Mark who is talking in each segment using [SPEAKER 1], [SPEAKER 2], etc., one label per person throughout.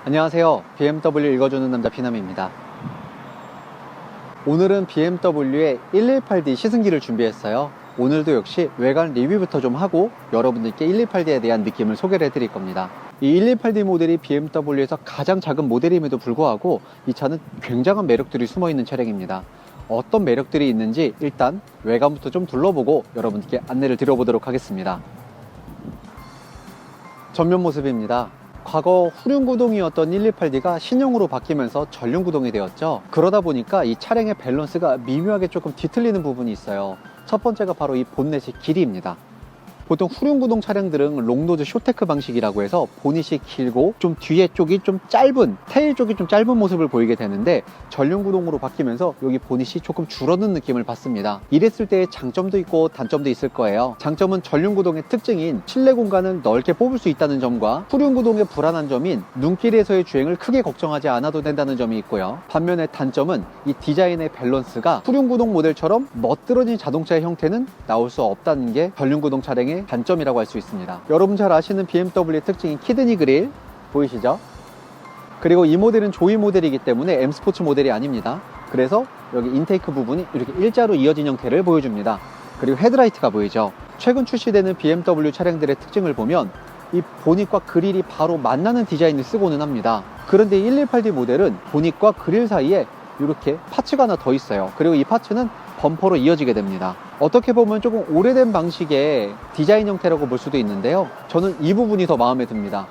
[SPEAKER 1] 안녕하세요. BMW 읽어주는 남자 피남입니다. 오늘은 BMW의 118D 시승기를 준비했어요. 오늘도 역시 외관 리뷰부터 좀 하고 여러분들께 118D에 대한 느낌을 소개를 해드릴 겁니다. 이 118D 모델이 BMW에서 가장 작은 모델임에도 불구하고 이 차는 굉장한 매력들이 숨어있는 차량입니다. 어떤 매력들이 있는지 일단 외관부터 좀 둘러보고 여러분들께 안내를 드려보도록 하겠습니다. 전면 모습입니다. 과거 후륜구동이었던 118D가 신형으로 바뀌면서 전륜구동이 되었죠. 그러다 보니까 이 차량의 밸런스가 미묘하게 조금 뒤틀리는 부분이 있어요. 첫 번째가 바로 이 본넷의 길이입니다. 보통 후륜구동 차량들은 롱노즈 쇼테크 방식이라고 해서 보닛이 길고 좀 뒤에 쪽이 좀 짧은, 테일 쪽이 좀 짧은 모습을 보이게 되는데 전륜구동으로 바뀌면서 여기 보닛이 조금 줄어든 느낌을 받습니다. 이랬을 때의 장점도 있고 단점도 있을 거예요. 장점은 전륜구동의 특징인 실내 공간을 넓게 뽑을 수 있다는 점과 후륜구동의 불안한 점인 눈길에서의 주행을 크게 걱정하지 않아도 된다는 점이 있고요. 반면에 단점은 이 디자인의 밸런스가 후륜구동 모델처럼 멋들어진 자동차의 형태는 나올 수 없다는 게 전륜구동 차량의 단점이라고 할 수 있습니다. 여러분 잘 아시는 BMW의 특징인 키드니 그릴 보이시죠? 그리고 이 모델은 조이 모델이기 때문에 M 스포츠 모델이 아닙니다. 그래서 여기 인테이크 부분이 이렇게 일자로 이어진 형태를 보여줍니다. 그리고 헤드라이트가 보이죠? 최근 출시되는 BMW 차량들의 특징을 보면 이 보닛과 그릴이 바로 만나는 디자인을 쓰고는 합니다. 그런데 118D 모델은 보닛과 그릴 사이에 이렇게 파츠가 하나 더 있어요. 그리고 이 파츠는 범퍼로 이어지게 됩니다. 어떻게 보면 조금 오래된 방식의 디자인 형태라고 볼 수도 있는데요. 저는 이 부분이 더 마음에 듭니다.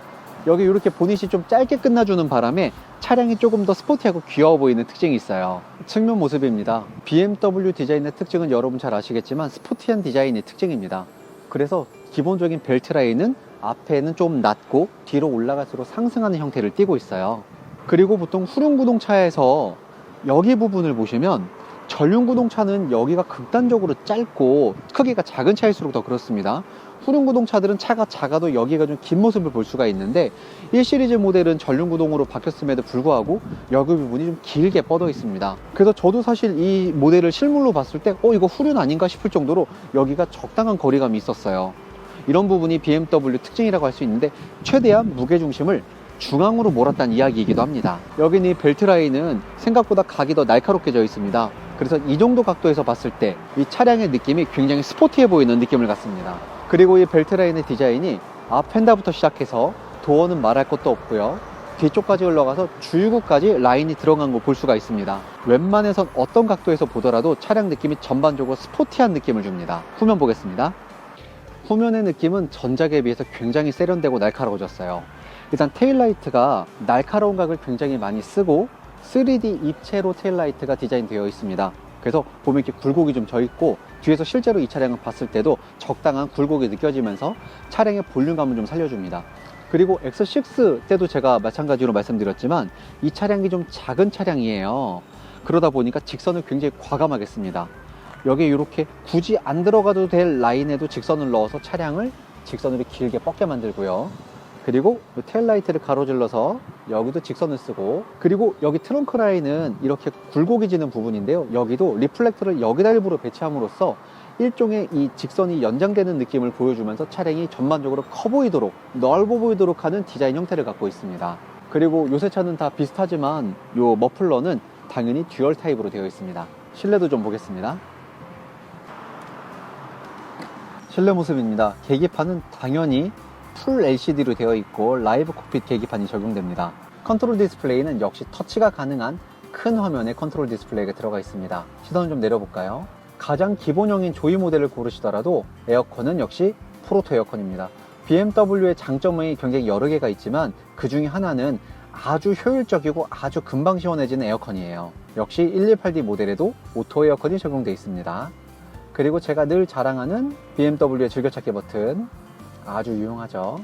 [SPEAKER 1] 여기 이렇게 보닛이 좀 짧게 끝나주는 바람에 차량이 조금 더 스포티하고 귀여워 보이는 특징이 있어요. 측면 모습입니다. BMW 디자인의 특징은 여러분 잘 아시겠지만 스포티한 디자인의 특징입니다. 그래서 기본적인 벨트 라인은 앞에는 좀 낮고 뒤로 올라갈수록 상승하는 형태를 띠고 있어요. 그리고 보통 후륜구동차에서 여기 부분을 보시면 전륜구동차는 여기가 극단적으로 짧고 크기가 작은 차일수록 더 그렇습니다. 후륜구동차들은 차가 작아도 여기가 좀 긴 모습을 볼 수가 있는데 1시리즈 모델은 전륜구동으로 바뀌었음에도 불구하고 여기 부분이 좀 길게 뻗어 있습니다. 그래서 저도 사실 이 모델을 실물로 봤을 때 이거 후륜 아닌가 싶을 정도로 여기가 적당한 거리감이 있었어요. 이런 부분이 BMW 특징이라고 할 수 있는데 최대한 무게중심을 중앙으로 몰았다는 이야기이기도 합니다. 여기는 이 벨트 라인은 생각보다 각이 더 날카롭게 져 있습니다. 그래서 이 정도 각도에서 봤을 때 이 차량의 느낌이 굉장히 스포티해 보이는 느낌을 갖습니다. 그리고 이 벨트 라인의 디자인이 앞 펜다부터 시작해서 도어는 말할 것도 없고요. 뒤쪽까지 올라가서 주유구까지 라인이 들어간 걸 볼 수가 있습니다. 웬만해선 어떤 각도에서 보더라도 차량 느낌이 전반적으로 스포티한 느낌을 줍니다. 후면 보겠습니다. 후면의 느낌은 전작에 비해서 굉장히 세련되고 날카로워졌어요. 일단 테일라이트가 날카로운 각을 굉장히 많이 쓰고 3D 입체로 테일라이트가 디자인되어 있습니다. 그래서 보면 이렇게 굴곡이 좀 져 있고 뒤에서 실제로 이 차량을 봤을 때도 적당한 굴곡이 느껴지면서 차량의 볼륨감을 좀 살려줍니다. 그리고 X6 때도 제가 마찬가지로 말씀드렸지만 이 차량이 좀 작은 차량이에요. 그러다 보니까 직선을 굉장히 과감하게 씁니다. 여기 이렇게 굳이 안 들어가도 될 라인에도 직선을 넣어서 차량을 직선으로 길게 뻗게 만들고요. 그리고 테일라이트를 가로질러서 여기도 직선을 쓰고, 그리고 여기 트렁크 라인은 이렇게 굴곡이 지는 부분인데요. 여기도 리플렉터를 여기다 일부러 배치함으로써 일종의 이 직선이 연장되는 느낌을 보여주면서 차량이 전반적으로 커 보이도록, 넓어 보이도록 하는 디자인 형태를 갖고 있습니다. 그리고 요새 차는 다 비슷하지만 요 머플러는 당연히 듀얼 타입으로 되어 있습니다. 실내도 좀 보겠습니다. 실내 모습입니다. 계기판은 당연히 풀 LCD로 되어 있고 라이브 콕핏 계기판이 적용됩니다. 컨트롤 디스플레이는 역시 터치가 가능한 큰 화면에 컨트롤 디스플레이가 들어가 있습니다. 시선을 좀 내려볼까요? 가장 기본형인 조이 모델을 고르시더라도 에어컨은 역시 프로토 에어컨입니다. BMW의 장점이 굉장히 여러 개가 있지만 그 중에 하나는 아주 효율적이고 아주 금방 시원해지는 에어컨이에요. 역시 118D 모델에도 오토 에어컨이 적용되어 있습니다. 그리고 제가 늘 자랑하는 BMW의 즐겨찾기 버튼, 아주 유용하죠.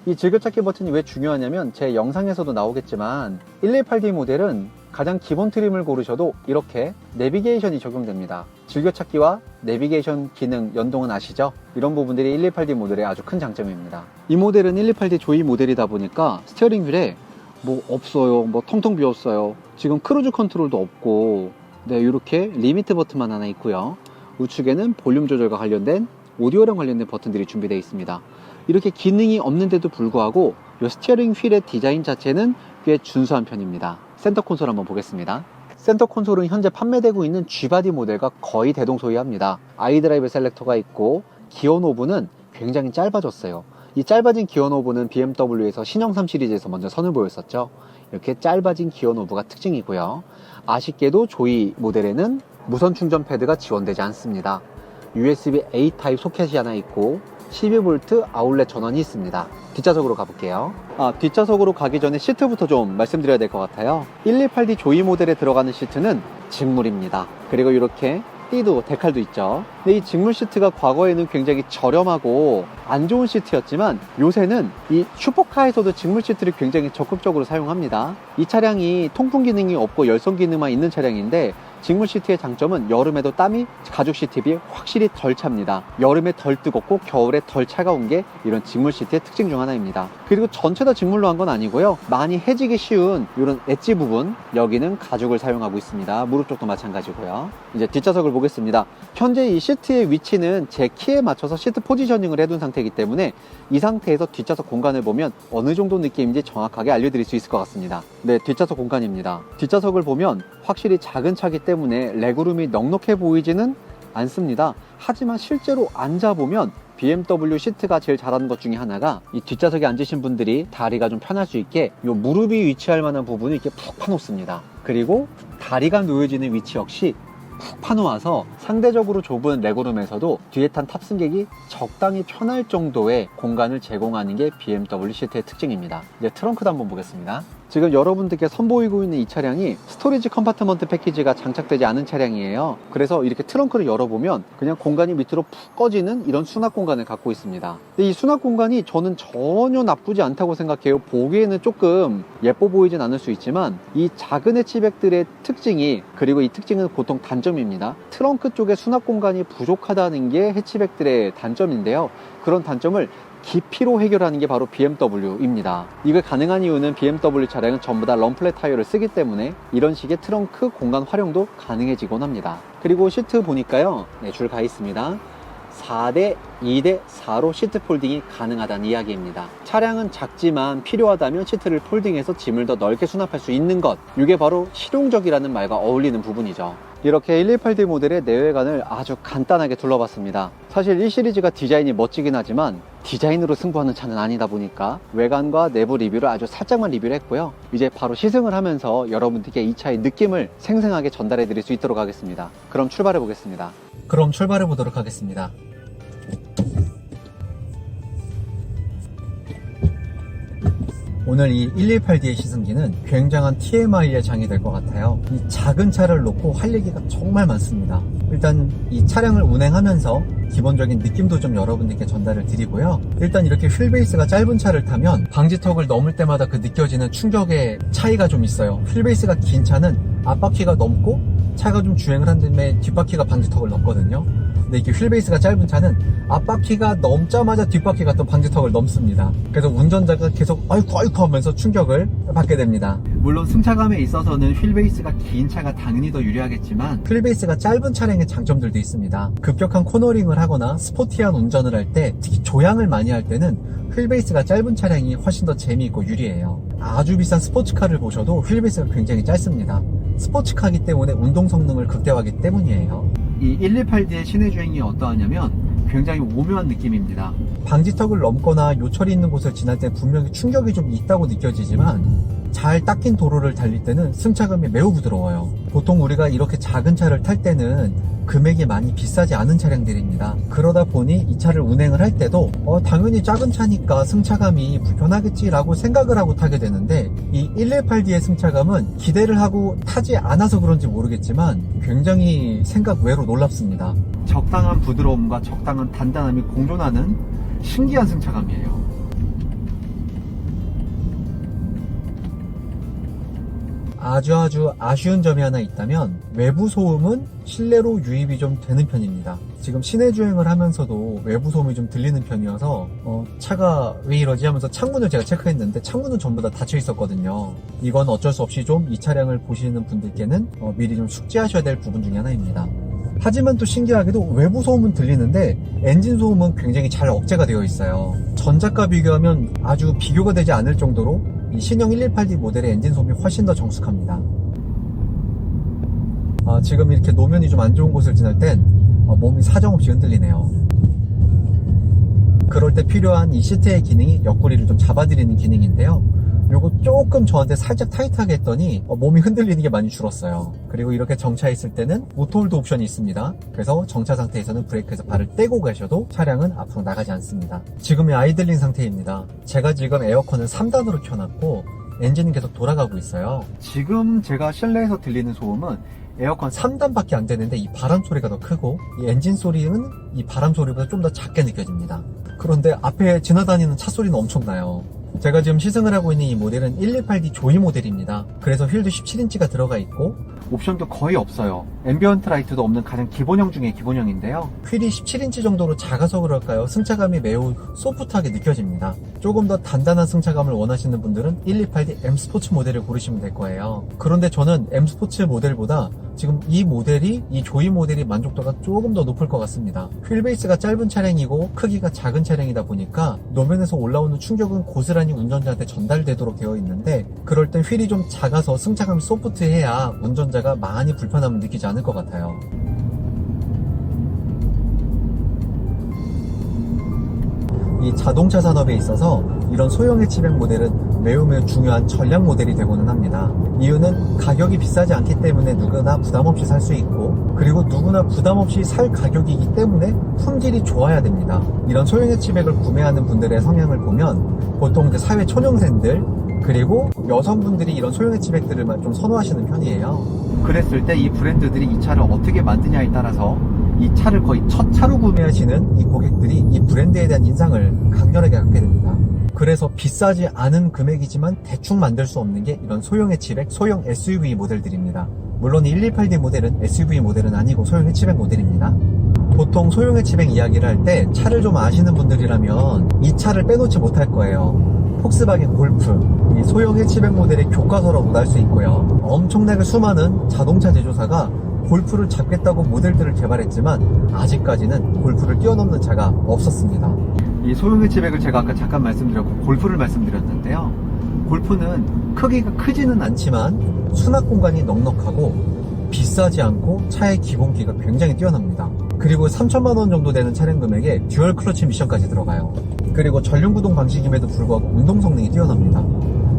[SPEAKER 1] 이 즐겨찾기 버튼이 왜 중요하냐면 제 영상에서도 나오겠지만 118D 모델은 가장 기본 트림을 고르셔도 이렇게 내비게이션이 적용됩니다. 즐겨찾기와 내비게이션 기능 연동은 아시죠? 이런 부분들이 118D 모델의 아주 큰 장점입니다. 이 모델은 118D 조이 모델이다 보니까 스티어링 휠에 뭐 없어요, 뭐 텅텅 비었어요. 지금 크루즈 컨트롤도 없고, 네, 이렇게 리미트 버튼만 하나 있고요. 우측에는 볼륨 조절과 관련된 오디오랑 관련된 버튼들이 준비되어 있습니다. 이렇게 기능이 없는데도 불구하고 이 스티어링 휠의 디자인 자체는 꽤 준수한 편입니다. 센터 콘솔 한번 보겠습니다. 센터 콘솔은 현재 판매되고 있는 G바디 모델과 거의 대동소이합니다. 아이드라이브 셀렉터가 있고 기어 노브는 굉장히 짧아졌어요. 이 짧아진 기어 노브는 BMW에서 신형 3 시리즈에서 먼저 선을 보였었죠. 이렇게 짧아진 기어 노브가 특징이고요. 아쉽게도 조이 모델에는 무선 충전 패드가 지원되지 않습니다. USB-A 타입 소켓이 하나 있고 12V 아울렛 전원이 있습니다. 뒷좌석으로 가볼게요. 뒷좌석으로 가기 전에 시트부터 좀 말씀드려야 될 것 같아요. 128D 조이 모델에 들어가는 시트는 직물입니다. 그리고 이렇게 띠도 데칼도 있죠. 근데 이 직물 시트가 과거에는 굉장히 저렴하고 안 좋은 시트였지만 요새는 이 슈퍼카에서도 직물 시트를 굉장히 적극적으로 사용합니다. 이 차량이 통풍 기능이 없고 열선 기능만 있는 차량인데 직물 시트의 장점은 여름에도 땀이 가죽 시트에 비해 확실히 덜 찹니다. 여름에 덜 뜨겁고 겨울에 덜 차가운 게 이런 직물 시트의 특징 중 하나입니다. 그리고 전체 다 직물로 한 건 아니고요. 많이 해지기 쉬운 이런 엣지 부분, 여기는 가죽을 사용하고 있습니다. 무릎 쪽도 마찬가지고요. 이제 뒷좌석을 보겠습니다. 현재 이 시트의 위치는 제 키에 맞춰서 시트 포지셔닝을 해둔 상태이기 때문에 이 상태에서 뒷좌석 공간을 보면 어느 정도 느낌인지 정확하게 알려드릴 수 있을 것 같습니다. 네, 뒷좌석 공간입니다. 뒷좌석을 보면 확실히 작은 차기 때문에 레그룸이 넉넉해 보이지는 않습니다. 하지만 실제로 앉아보면 BMW 시트가 제일 잘하는 것 중에 하나가 이 뒷좌석에 앉으신 분들이 다리가 좀 편할 수 있게 이 무릎이 위치할 만한 부분을 이렇게 푹 파놓습니다. 그리고 다리가 놓여지는 위치 역시 푹 파놓아서 상대적으로 좁은 레그룸에서도 뒤에 탄 탑승객이 적당히 편할 정도의 공간을 제공하는 게 BMW 시트의 특징입니다. 이제 트렁크도 한번 보겠습니다. 지금 여러분들께 선보이고 있는 이 차량이 스토리지 컴파트먼트 패키지가 장착되지 않은 차량이에요. 그래서 이렇게 트렁크를 열어보면 그냥 공간이 밑으로 푹 꺼지는 이런 수납 공간을 갖고 있습니다. 근데 이 수납 공간이 저는 전혀 나쁘지 않다고 생각해요. 보기에는 조금 예뻐 보이진 않을 수 있지만 이 작은 해치백들의 특징이, 그리고 이 특징은 보통 단점입니다. 트렁크 쪽에 수납 공간이 부족하다는 게 해치백들의 단점인데요. 그런 단점을 깊이로 해결하는 게 바로 BMW입니다. 이걸 가능한 이유는 BMW 차량은 전부 다 럼플렛 타이어를 쓰기 때문에 이런 식의 트렁크 공간 활용도 가능해지곤 합니다. 그리고 시트 보니까요, 네, 줄 가 있습니다. 4대 2대 4로 시트 폴딩이 가능하다는 이야기입니다. 차량은 작지만 필요하다면 시트를 폴딩해서 짐을 더 넓게 수납할 수 있는 것, 이게 바로 실용적이라는 말과 어울리는 부분이죠. 이렇게 128D 모델의 내외관을 아주 간단하게 둘러봤습니다. 사실 1 시리즈가 디자인이 멋지긴 하지만 디자인으로 승부하는 차는 아니다 보니까 외관과 내부 리뷰를 아주 살짝만 리뷰를 했고요. 이제 바로 시승을 하면서 여러분들께 이 차의 느낌을 생생하게 전달해 드릴 수 있도록 하겠습니다. 그럼 출발해 보겠습니다. 그럼 출발해 보도록 하겠습니다. 오늘 이 118D의 시승기는 굉장한 TMI의 장이 될 것 같아요. 이 작은 차를 놓고 할 얘기가 정말 많습니다. 일단 이 차량을 운행하면서 기본적인 느낌도 좀 여러분들께 전달을 드리고요. 일단 이렇게 휠베이스가 짧은 차를 타면 방지턱을 넘을 때마다 그 느껴지는 충격의 차이가 좀 있어요. 휠베이스가 긴 차는 앞바퀴가 넘고 차가 좀 주행을 한 다음에 뒷바퀴가 방지턱을 넘거든요. 근데 이게 휠베이스가 짧은 차는 앞바퀴가 넘자마자 뒷바퀴가 또 방지턱을 넘습니다. 그래서 운전자가 계속 아이쿠 하면서 충격을 받게 됩니다. 물론 승차감에 있어서는 휠베이스가 긴 차가 당연히 더 유리하겠지만 휠베이스가 짧은 차량의 장점들도 있습니다. 급격한 코너링을 하거나 스포티한 운전을 할 때, 특히 조향을 많이 할 때는 휠베이스가 짧은 차량이 훨씬 더 재미있고 유리해요. 아주 비싼 스포츠카를 보셔도 휠베이스가 굉장히 짧습니다. 스포츠카이기 때문에 운동 성능을 극대화하기 때문이에요. 이 128D의 시내 주행이 어떠하냐면 굉장히 오묘한 느낌입니다. 방지턱을 넘거나 요철이 있는 곳을 지날 때 분명히 충격이 좀 있다고 느껴지지만 잘 닦인 도로를 달릴 때는 승차감이 매우 부드러워요. 보통 우리가 이렇게 작은 차를 탈 때는 금액이 많이 비싸지 않은 차량들입니다. 그러다 보니 이 차를 운행을 할 때도 당연히 작은 차니까 승차감이 불편하겠지라고 생각을 하고 타게 되는데, 이 118D의 승차감은 기대를 하고 타지 않아서 그런지 모르겠지만 굉장히 생각 외로 놀랍습니다. 적당한 부드러움과 적당한 단단함이 공존하는 신기한 승차감이에요. 아주 아쉬운 점이 하나 있다면 외부 소음은 실내로 유입이 좀 되는 편입니다. 지금 시내 주행을 하면서도 외부 소음이 좀 들리는 편이어서 차가 왜 이러지 하면서 창문을 제가 체크했는데 창문은 전부 다 닫혀 있었거든요. 이건 어쩔 수 없이 좀 이 차량을 보시는 분들께는 미리 좀 숙지하셔야 될 부분 중에 하나입니다. 하지만 또 신기하게도 외부 소음은 들리는데 엔진 소음은 굉장히 잘 억제가 되어 있어요. 전작과 비교하면 아주 비교가 되지 않을 정도로 이 신형 118D 모델의 엔진 소음이 훨씬 더 정숙합니다. 지금 이렇게 노면이 좀 안 좋은 곳을 지날 땐 몸이 사정없이 흔들리네요. 그럴 때 필요한 이 시트의 기능이 옆구리를 좀 잡아드리는 기능인데요. 요거 조금 저한테 살짝 타이트하게 했더니 몸이 흔들리는 게 많이 줄었어요. 그리고 이렇게 정차했을 때는 오토홀드 옵션이 있습니다. 그래서 정차 상태에서는 브레이크에서 발을 떼고 가셔도 차량은 앞으로 나가지 않습니다. 지금이 아이들링 상태입니다. 제가 지금 에어컨을 3단으로 켜놨고 엔진은 계속 돌아가고 있어요. 지금 제가 실내에서 들리는 소음은 에어컨 3단밖에 안 되는데 이 바람 소리가 더 크고 이 엔진 소리는 이 바람 소리보다 좀 더 작게 느껴집니다. 그런데 앞에 지나다니는 차 소리는 엄청나요. 제가 지금 시승을 하고 있는 이 모델은 118D 조이 모델입니다. 그래서 휠도 17인치가 들어가 있고 옵션도 거의 없어요. 앰비언트 라이트도 없는 가장 기본형 중에 기본형인데요. 휠이 17인치 정도로 작아서 그럴까요? 승차감이 매우 소프트하게 느껴집니다. 조금 더 단단한 승차감을 원하시는 분들은 128D M 스포츠 모델을 고르시면 될 거예요. 그런데 저는 M 스포츠 모델보다 지금 이 조이 모델이 만족도가 조금 더 높을 것 같습니다. 휠베이스가 짧은 차량이고 크기가 작은 차량이다 보니까 노면에서 올라오는 충격은 고스란히 운전자한테 전달되도록 되어 있는데 그럴 땐 휠이 좀 작아서 승차감이 소프트해야 운전자가 많이 불편함을 느끼지 않을 것 같아요. 이 자동차 산업에 있어서 이런 소형 해치백 모델은 매우 중요한 전략 모델이 되고는 합니다. 이유는 가격이 비싸지 않기 때문에 누구나 부담없이 살 수 있고 그리고 누구나 부담없이 살 가격이기 때문에 품질이 좋아야 됩니다. 이런 소형 해치백을 구매하는 분들의 성향을 보면 보통 사회 초년생들 그리고 여성분들이 이런 소형 해치백들을 좀 선호하시는 편이에요. 그랬을 때 이 브랜드들이 이 차를 어떻게 만드냐에 따라서 이 차를 거의 첫 차로 구매하시는 이 고객들이 이 브랜드에 대한 인상을 강렬하게 갖게 됩니다. 그래서 비싸지 않은 금액이지만 대충 만들 수 없는 게 이런 소형 해치백, 소형 SUV 모델들입니다. 물론 118D 모델은 SUV 모델은 아니고 소형 해치백 모델입니다. 보통 소형 해치백 이야기를 할 때 차를 좀 아시는 분들이라면 이 차를 빼놓지 못할 거예요. 폭스바겐 골프, 이 소형 해치백 모델의 교과서라고도 할 수 있고요. 엄청나게 수많은 자동차 제조사가 골프를 잡겠다고 모델들을 개발했지만 아직까지는 골프를 뛰어넘는 차가 없었습니다. 이 소형 해치백을 제가 아까 잠깐 말씀드렸고 골프를 말씀드렸는데요. 골프는 크기가 크지는 않지만 수납 공간이 넉넉하고 비싸지 않고 차의 기본기가 굉장히 뛰어납니다. 그리고 3천만 원 정도 되는 차량 금액에 듀얼 클러치 미션까지 들어가요. 그리고 전륜구동 방식임에도 불구하고 운동 성능이 뛰어납니다.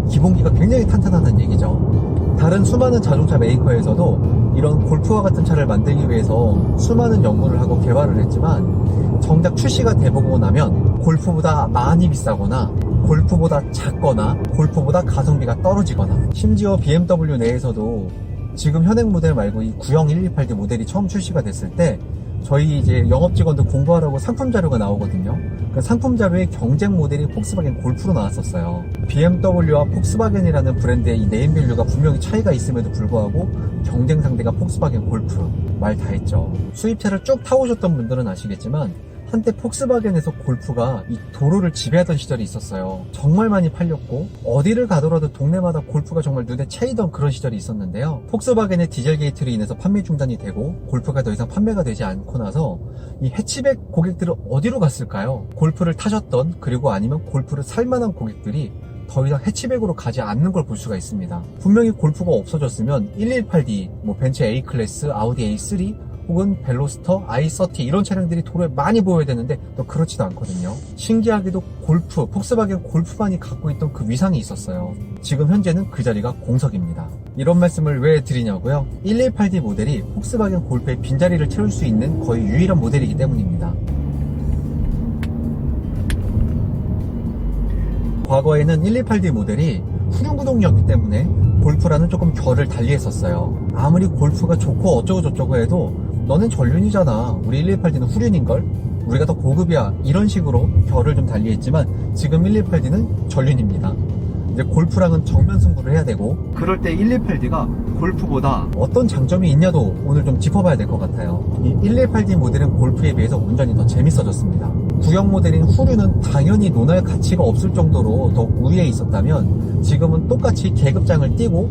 [SPEAKER 1] 기본기가 굉장히 탄탄하다는 얘기죠. 다른 수많은 자동차 메이커에서도 이런 골프와 같은 차를 만들기 위해서 수많은 연구를 하고 개발을 했지만 정작 출시가 돼보고 나면 골프보다 많이 비싸거나 골프보다 작거나 골프보다 가성비가 떨어지거나 심지어 BMW 내에서도 지금 현행 모델 말고 이 구형 128D 모델이 처음 출시가 됐을 때 저희 이제 영업직원들 공부하라고 상품 자료가 나오거든요. 그 상품 자료에 경쟁 모델이 폭스바겐 골프로 나왔었어요. BMW와 폭스바겐이라는 브랜드의 이 네임밸류가 분명히 차이가 있음에도 불구하고 경쟁 상대가 폭스바겐 골프. 말 다 했죠. 수입차를 쭉 타오셨던 분들은 아시겠지만 한때 폭스바겐에서 골프가 이 도로를 지배하던 시절이 있었어요. 정말 많이 팔렸고 어디를 가더라도 동네마다 골프가 정말 눈에 채이던 그런 시절이 있었는데요. 폭스바겐의 디젤 게이트로 인해서 판매 중단이 되고 골프가 더 이상 판매가 되지 않고 나서 이 해치백 고객들은 어디로 갔을까요? 골프를 타셨던 그리고 아니면 골프를 살만한 고객들이 더 이상 해치백으로 가지 않는 걸 볼 수가 있습니다. 분명히 골프가 없어졌으면 118D, 벤츠 A클래스, 아우디 A3 혹은 벨로스터, i30 이런 차량들이 도로에 많이 보여야 되는데 또 그렇지도 않거든요. 신기하게도 골프, 폭스바겐 골프만이 갖고 있던 그 위상이 있었어요. 지금 현재는 그 자리가 공석입니다. 이런 말씀을 왜 드리냐고요? 118D 모델이 폭스바겐 골프의 빈자리를 채울 수 있는 거의 유일한 모델이기 때문입니다. 과거에는 118D 모델이 후륜구동이었기 때문에 골프라는 조금 결을 달리했었어요. 아무리 골프가 좋고 어쩌고 저쩌고 해도 너는 전륜이잖아. 우리 118D는 후륜인걸? 우리가 더 고급이야. 이런 식으로 결을 좀 달리했지만 지금 118D는 전륜입니다. 이제 골프랑은 정면 승부를 해야 되고 그럴 때 118D가 골프보다 어떤 장점이 있냐도 오늘 좀 짚어봐야 될 것 같아요. 이 118D 모델은 골프에 비해서 운전이 더 재밌어졌습니다. 구형 모델인 후륜은 당연히 논할 가치가 없을 정도로 더 우위에 있었다면 지금은 똑같이 계급장을 띄고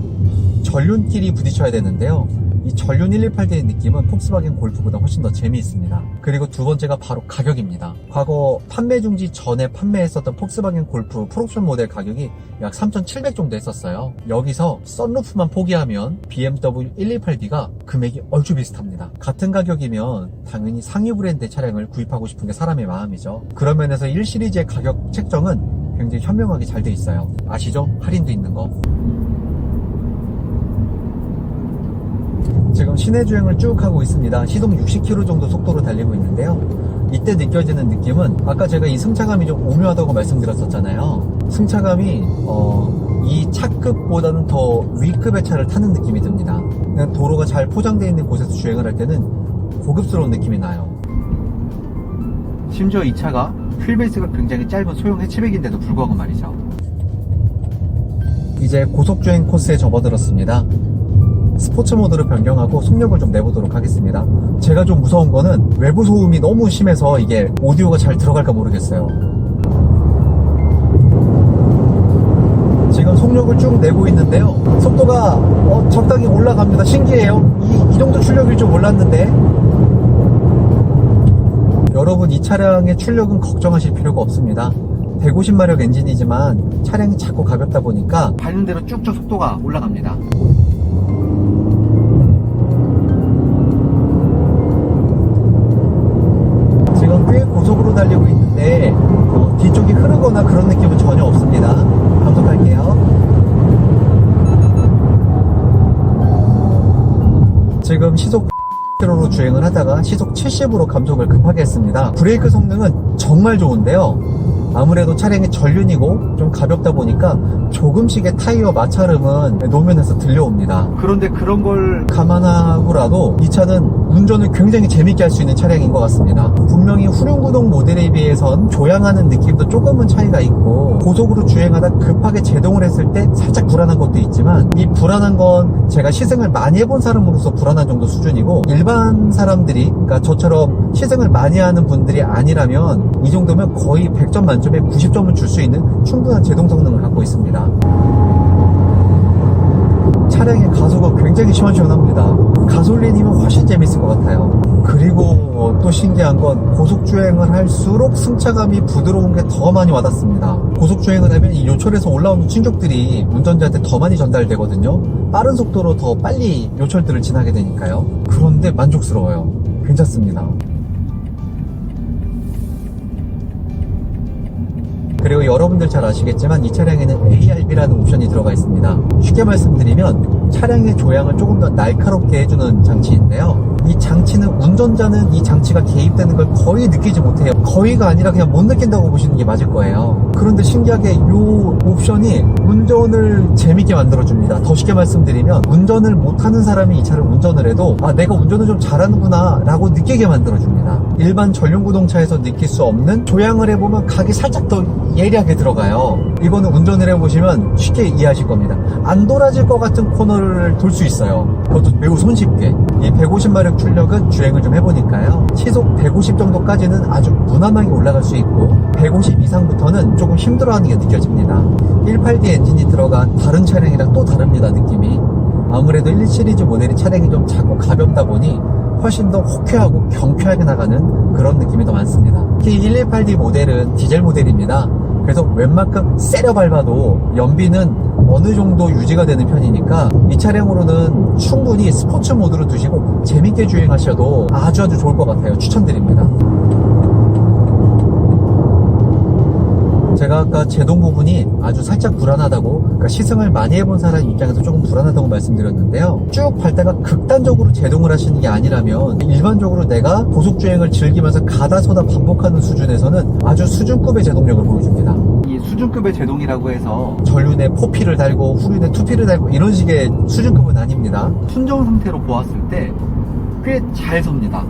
[SPEAKER 1] 전륜끼리 부딪혀야 되는데요. 이 전륜 128D의 느낌은 폭스바겐 골프보다 훨씬 더 재미있습니다. 그리고 두 번째가 바로 가격입니다. 과거 판매 중지 전에 판매했었던 폭스바겐 골프 풀옵션 모델 가격이 약 3,700 정도 했었어요. 여기서 썬루프만 포기하면 BMW 128D가 금액이 얼추 비슷합니다. 같은 가격이면 당연히 상위 브랜드의 차량을 구입하고 싶은 게 사람의 마음이죠. 그런 면에서 1시리즈의 가격 책정은 굉장히 현명하게 잘 돼 있어요. 아시죠? 할인도 있는 거. 지금 시내 주행을 쭉 하고 있습니다. 시속 60km 정도 속도로 달리고 있는데요. 이때 느껴지는 느낌은 아까 제가 이 승차감이 좀 오묘하다고 말씀드렸었잖아요. 승차감이 이 차급보다는 더 위급의 차를 타는 느낌이 듭니다. 그냥 도로가 잘 포장되어 있는 곳에서 주행을 할 때는 고급스러운 느낌이 나요. 심지어 이 차가 휠베이스가 굉장히 짧은 소형 해치백인데도 불구하고 말이죠. 이제 고속주행 코스에 접어들었습니다. 스포츠 모드로 변경하고 속력을 좀 내보도록 하겠습니다. 제가 좀 무서운 거는 외부 소음이 너무 심해서 이게 오디오가 잘 들어갈까 모르겠어요. 지금 속력을 쭉 내고 있는데요. 속도가 적당히 올라갑니다. 신기해요. 이 정도 출력일 줄 몰랐는데. 여러분, 이 차량의 출력은 걱정하실 필요가 없습니다. 150마력 엔진이지만 차량이 작고 가볍다 보니까 밟는 대로 쭉쭉 속도가 올라갑니다. 지금 꽤 고속으로 달리고 있는데 뒤쪽이 흐르거나 그런 느낌은 전혀 없습니다. 감속할게요. 지금 시속 10km로 주행을 하다가 시속 70으로 감속을 급하게 했습니다. 브레이크 성능은 정말 좋은데요. 아무래도 차량이 전륜이고 좀 가볍다 보니까 조금씩의 타이어 마찰음은 노면에서 들려옵니다. 그런데 그런 걸 감안하고라도 이 차는 운전을 굉장히 재밌게 할 수 있는 차량인 것 같습니다. 분명히 후륜구동 모델에 비해선 조향하는 느낌도 조금은 차이가 있고 고속으로 주행하다 급하게 제동을 했을 때 살짝 불안한 것도 있지만 이 불안한 건 제가 시승을 많이 해본 사람으로서 불안한 정도 수준이고 일반 사람들이, 그러니까 저처럼 시승을 많이 하는 분들이 아니라면 이 정도면 거의 100점 만점에 90점을 줄 수 있는 충분한 제동 성능을 갖고 있습니다. 차량의 가속은 굉장히 시원시원합니다. 가솔린이면 훨씬 재밌을 것 같아요. 그리고 또 신기한 건 고속주행을 할수록 승차감이 부드러운 게 더 많이 와닿습니다. 고속주행을 하면 이 요철에서 올라오는 충격들이 운전자한테 더 많이 전달되거든요. 빠른 속도로 더 빨리 요철들을 지나게 되니까요. 그런데 만족스러워요. 괜찮습니다. 그리고 여러분들 잘 아시겠지만 이 차량에는 ARB라는 옵션이 들어가 있습니다. 쉽게 말씀드리면 차량의 조향을 조금 더 날카롭게 해주는 장치인데요. 이 장치는 운전자는 이 장치가 개입되는 걸 거의 느끼지 못해요. 거의가 아니라 그냥 못 느낀다고 보시는 게 맞을 거예요. 그런데 신기하게 이 옵션이 운전을 재밌게 만들어줍니다. 더 쉽게 말씀드리면 운전을 못하는 사람이 이 차를 운전을 해도 내가 운전을 좀 잘하는구나 라고 느끼게 만들어줍니다. 일반 전륜구동차에서 느낄 수 없는 조향을 해보면 각이 살짝 더 예리하게 들어가요. 이거는 운전을 해보시면 쉽게 이해하실 겁니다. 안 돌아질 것 같은 코너를 돌 수 있어요. 그것도 매우 손쉽게. 이 150마력 출력은 주행을 좀 해보니까요. 시속 150 정도까지는 아주 무난하게 올라갈 수 있고 150 이상부터는 조금 힘들어하는 게 느껴집니다. 1.8D 엔진이 들어간 다른 차량이랑 또 다릅니다. 느낌이. 아무래도 1 시리즈 모델이 차량이 좀 작고 가볍다 보니 훨씬 더 호쾌하고 경쾌하게 나가는 그런 느낌이 더 많습니다. 특히 118D 모델은 디젤 모델입니다. 그래서 웬만큼 세려 밟아도 연비는 어느 정도 유지가 되는 편이니까 이 차량으로는 충분히 스포츠 모드로 두시고 재밌게 주행하셔도 아주 좋을 것 같아요. 추천드립니다. 제가 아까 제동 부분이 아주 살짝 불안하다고, 그러니까 시승을 많이 해본 사람 입장에서 조금 불안하다고 말씀드렸는데요. 쭉 밟다가 극단적으로 제동을 하시는 게 아니라면 일반적으로 내가 고속주행을 즐기면서 가다서다 반복하는 수준에서는 아주 수준급의 제동력을 보여줍니다. 이 수준급의 제동이라고 해서 전륜에 4P를 달고 후륜에 2P를 달고 이런 식의 수준급은 아닙니다. 순정 상태로 보았을 때 꽤 잘 섭니다.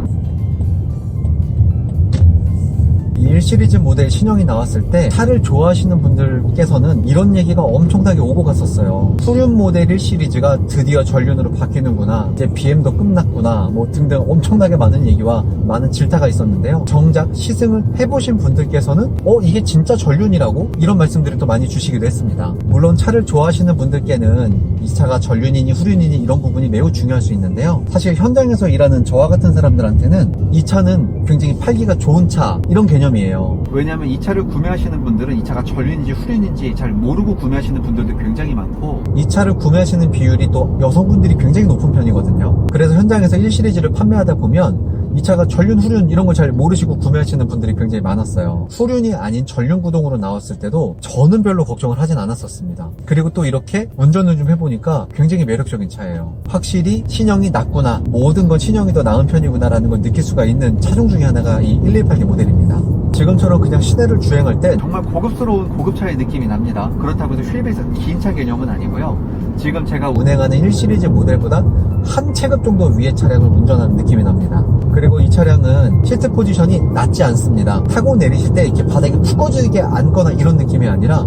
[SPEAKER 1] 이 1 시리즈 모델 신형이 나왔을 때 차를 좋아하시는 분들께서는 이런 얘기가 엄청나게 오고 갔었어요. 후륜 모델 1 시리즈가 드디어 전륜으로 바뀌는구나, 이제 BM도 끝났구나, 뭐 등등 엄청나게 많은 얘기와 많은 질타가 있었는데요. 정작 시승을 해보신 분들께서는 이게 진짜 전륜이라고? 이런 말씀들을 또 많이 주시기도 했습니다. 물론 차를 좋아하시는 분들께는 이 차가 전륜이니 후륜이니 이런 부분이 매우 중요할 수 있는데요. 사실 현장에서 일하는 저와 같은 사람들한테는 이 차는 굉장히 팔기가 좋은 차, 이런 개념이에요. 왜냐하면 이 차를 구매하시는 분들은 이 차가 전륜인지 후륜인지 잘 모르고 구매하시는 분들도 굉장히 많고, 이 차를 구매하시는 비율이 또 여성분들이 굉장히 높은 편이거든요. 그래서 현장에서 1 시리즈를 판매하다 보면 이 차가 전륜, 후륜 이런 걸 잘 모르시고 구매하시는 분들이 굉장히 많았어요. 후륜이 아닌 전륜 구동으로 나왔을 때도 저는 별로 걱정을 하진 않았었습니다. 그리고 또 이렇게 운전을 좀 해보니까 굉장히 매력적인 차예요. 확실히 신형이 낫구나, 모든 건 신형이 더 나은 편이구나 라는 걸 느낄 수가 있는 차종 중에 하나가 이 118기 모델입니다. 지금처럼 그냥 시내를 주행할 때 정말 고급스러운 고급차의 느낌이 납니다. 그렇다고 해서 휠베이스 긴 차 개념은 아니고요. 지금 제가 운행하는 1 시리즈 모델보다 한 체급 정도 위의 차량을 운전하는 느낌이 납니다. 그리고 이 차량은 시트 포지션이 낮지 않습니다. 타고 내리실 때 이렇게 바닥에 푹 꺼지게 앉거나 이런 느낌이 아니라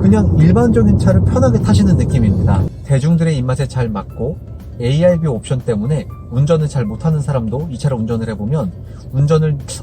[SPEAKER 1] 그냥 일반적인 차를 편하게 타시는 느낌입니다. 대중들의 입맛에 잘 맞고 ARB 옵션 때문에 운전을 잘 못하는 사람도 이 차를 운전을 해보면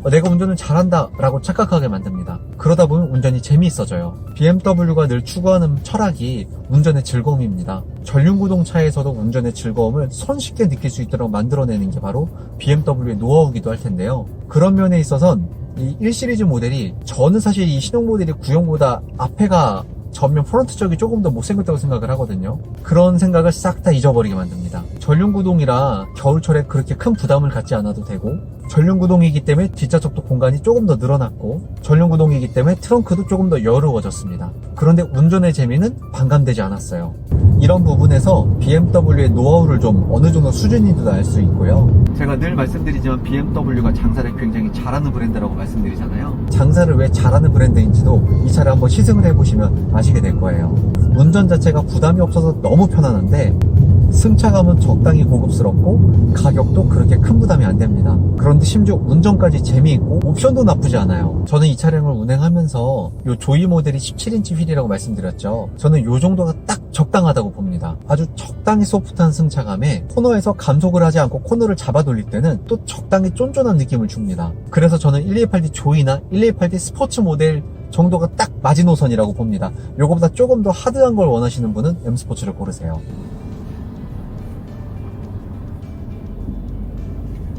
[SPEAKER 1] 내가 운전을 잘한다 라고 착각하게 만듭니다. 그러다 보면 운전이 재미있어져요. BMW가 늘 추구하는 철학이 운전의 즐거움입니다. 전륜구동차에서도 운전의 즐거움을 손쉽게 느낄 수 있도록 만들어내는 게 바로 BMW의 노하우기도 할 텐데요. 그런 면에 있어선 이 1 시리즈 모델이, 저는 사실 이 신형 모델이 구형보다 앞에가 전면 프론트 쪽이 조금 더 못생겼다고 생각을 하거든요. 그런 생각을 싹 다 잊어버리게 만듭니다. 전륜구동이라 겨울철에 그렇게 큰 부담을 갖지 않아도 되고, 전륜구동이기 때문에 뒷좌석도 공간이 조금 더 늘어났고, 전륜구동이기 때문에 트렁크도 조금 더 여유로워졌습니다. 그런데 운전의 재미는 반감되지 않았어요. 이런 부분에서 BMW의 노하우를 좀 어느 정도 수준인지도 알 수 있고요. 제가 늘 말씀드리지만 BMW가 장사를 굉장히 잘하는 브랜드라고 말씀드리잖아요. 장사를 왜 잘하는 브랜드인지도 이 차를 한번 시승을 해보시면 아시게 될 거예요. 운전 자체가 부담이 없어서 너무 편안한데 승차감은 적당히 고급스럽고 가격도 그렇게 큰 부담이 안 됩니다. 그런데 심지어 운전까지 재미있고 옵션도 나쁘지 않아요. 저는 이 차량을 운행하면서 요 조이 모델이 17인치 휠이라고 말씀드렸죠. 저는 요 정도가 딱 적당하다고 봅니다. 아주 적당히 소프트한 승차감에 코너에서 감속을 하지 않고 코너를 잡아 돌릴 때는 또 적당히 쫀쫀한 느낌을 줍니다. 그래서 저는 1280D 조이나 1280D 스포츠 모델 정도가 딱 마지노선이라고 봅니다. 요거보다 조금 더 하드한 걸 원하시는 분은 M스포츠를 고르세요.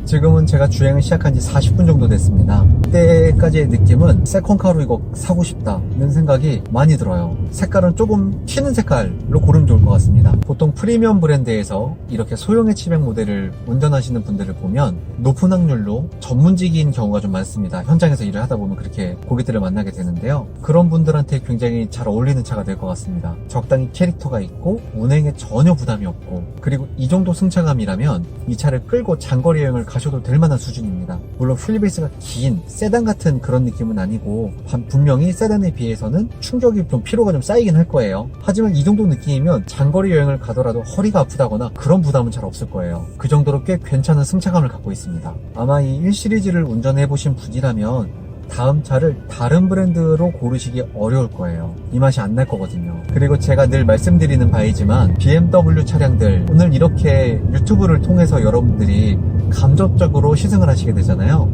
[SPEAKER 1] 지금은 제가 주행을 시작한 지 40분 정도 됐습니다. 그때까지의 느낌은 세컨카로 이거 사고 싶다는 생각이 많이 들어요. 색깔은 조금 튀는 색깔로 고르면 좋을 것 같습니다. 보통 프리미엄 브랜드에서 이렇게 소형 해치백 모델을 운전하시는 분들을 보면 높은 확률로 전문직인 경우가 좀 많습니다. 현장에서 일을 하다 보면 그렇게 고객들을 만나게 되는데요. 그런 분들한테 굉장히 잘 어울리는 차가 될 것 같습니다. 적당히 캐릭터가 있고 운행에 전혀 부담이 없고, 그리고 이 정도 승차감이라면 이 차를 끌고 장거리 여행을 가셔도 될 만한 수준입니다. 물론 휠베이스가 긴 세단 같은 그런 느낌은 아니고 분명히 세단에 비해서는 충격이 좀 피로가 좀 쌓이긴 할 거예요. 하지만 이 정도 느낌이면 장거리 여행을 가더라도 허리가 아프다거나 그런 부담은 잘 없을 거예요. 그 정도로 꽤 괜찮은 승차감을 갖고 있습니다. 아마 이 1 시리즈를 운전해 보신 분이라면 다음 차를 다른 브랜드로 고르시기 어려울 거예요. 이 맛이 안 날 거거든요. 그리고 제가 늘 말씀드리는 바이지만 BMW 차량들, 오늘 이렇게 유튜브를 통해서 여러분들이 감정적으로 시승을 하시게 되잖아요.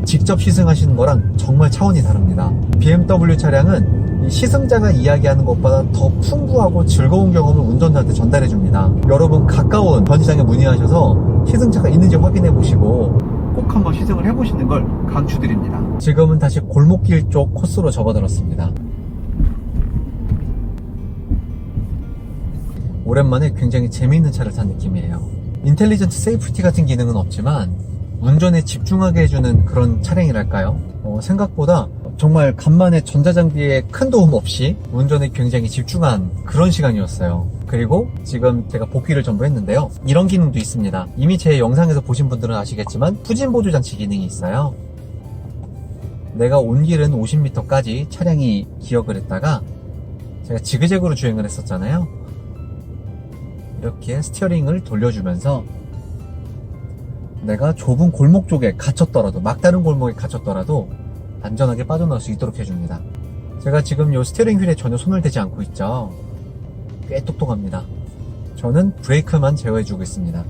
[SPEAKER 1] 직접 시승하시는 거랑 정말 차원이 다릅니다. BMW 차량은 시승자가 이야기하는 것보다 더 풍부하고 즐거운 경험을 운전자한테 전달해 줍니다. 여러분 가까운 전시장에 문의하셔서 시승차가 있는지 확인해 보시고 꼭 한번 시승을 해보시는 걸 강추드립니다. 지금은 다시 골목길 쪽 코스로 접어들었습니다. 오랜만에 굉장히 재미있는 차를 탄 느낌이에요. 인텔리전트 세이프티 같은 기능은 없지만 운전에 집중하게 해주는 그런 차량이랄까요? 생각보다 정말 간만에 전자장비에 큰 도움 없이 운전에 굉장히 집중한 그런 시간이었어요. 그리고 지금 제가 복귀를 전부 했는데요. 이런 기능도 있습니다. 이미 제 영상에서 보신 분들은 아시겠지만 후진 보조 장치 기능이 있어요. 내가 온 길은 50m까지 차량이 기억을 했다가 제가 지그재그로 주행을 했었잖아요. 이렇게 스티어링을 돌려주면서 내가 좁은 골목 쪽에 갇혔더라도, 막다른 골목에 갇혔더라도 안전하게 빠져나올 수 있도록 해줍니다. 제가 지금 이 스티어링 휠에 전혀 손을 대지 않고 있죠. 꽤 똑똑합니다. 저는 브레이크만 제어해주고 있습니다.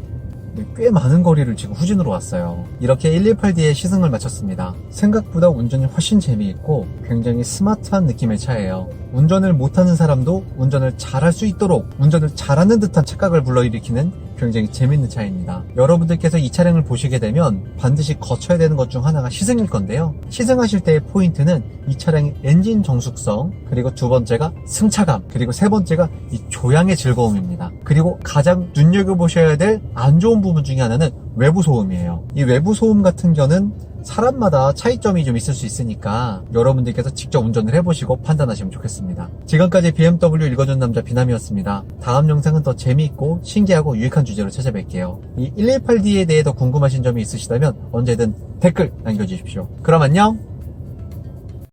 [SPEAKER 1] 꽤 많은 거리를 지금 후진으로 왔어요. 이렇게 118D의 시승을 마쳤습니다. 생각보다 운전이 훨씬 재미있고 굉장히 스마트한 느낌의 차예요. 운전을 못하는 사람도 운전을 잘할 수 있도록 운전을 잘하는 듯한 착각을 불러일으키는 굉장히 재밌는 차입니다. 여러분들께서 이 차량을 보시게 되면 반드시 거쳐야 되는 것 중 하나가 시승일 건데요. 시승하실 때의 포인트는 이 차량의 엔진 정숙성, 그리고 두 번째가 승차감, 그리고 세 번째가 이 조향의 즐거움입니다. 그리고 가장 눈여겨보셔야 될 안 좋은 부분 중에 하나는 외부 소음이에요. 이 외부 소음 같은 경우는 사람마다 차이점이 좀 있을 수 있으니까 여러분들께서 직접 운전을 해보시고 판단하시면 좋겠습니다. 지금까지 BMW 읽어준 남자 비남이었습니다. 다음 영상은 더 재미있고 신기하고 유익한 주제로 찾아뵐게요. 이 118D에 대해 더 궁금하신 점이 있으시다면 언제든 댓글 남겨주십시오. 그럼 안녕!